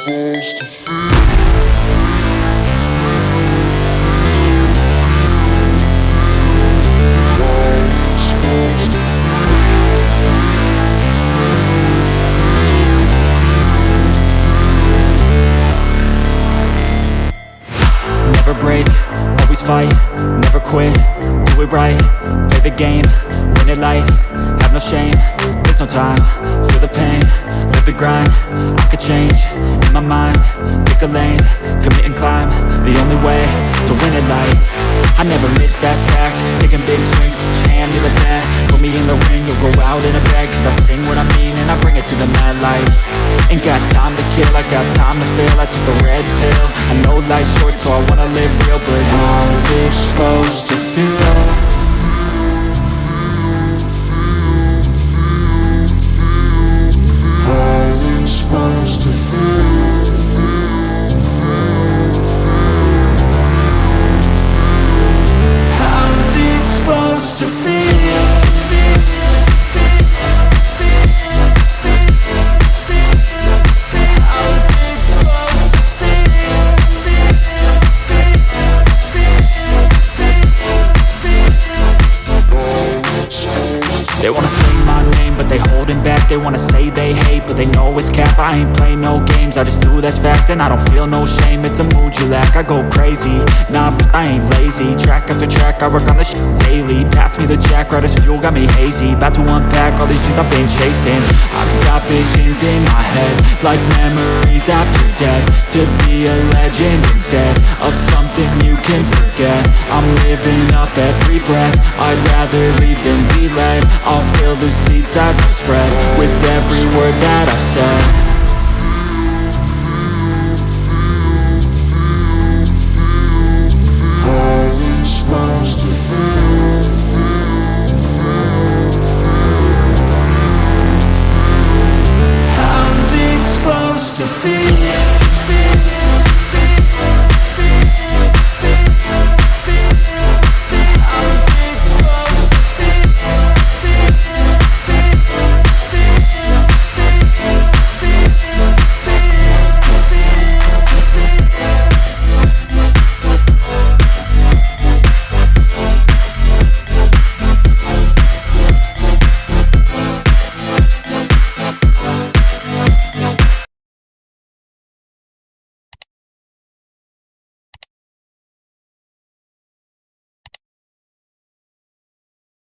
Never break, always fight, never quit, do it right, play the game, win it life, have no shame, there's no time, feel the pain, live the grind, I could change, in my mind, pick a lane, commit and climb, the only way to win it life. I never miss, that's fact, taking big swings, put your hand to the bat, put me in the ring, you'll go out in a bag, cause I sing what I mean and I bring it to the mad light. Ain't got time to kill, I got time to feel, I took the red pill, I know life's short so I wanna live real, but how's it supposed to feel? How's it supposed to feel? How's it supposed to feel? They wanna say my name, but they holding back. They wanna say they hate, but they know it's cap. I ain't play no games, I just do that's fact. And I don't feel no shame, it's a mood you lack. I go crazy, nah, but I ain't lazy. Track after track, I work on this shit daily. Pass me the jack, right as fuel, got me hazy. About to unpack all these things I've been chasing. I've got visions in my head, like memories after death. To be a legend instead of something you can forget. I'm living up every breath, I'd rather lead than be led. I'll fill the seats as I spread, with every word that I've said. How's it supposed to feel? How's it supposed to feel?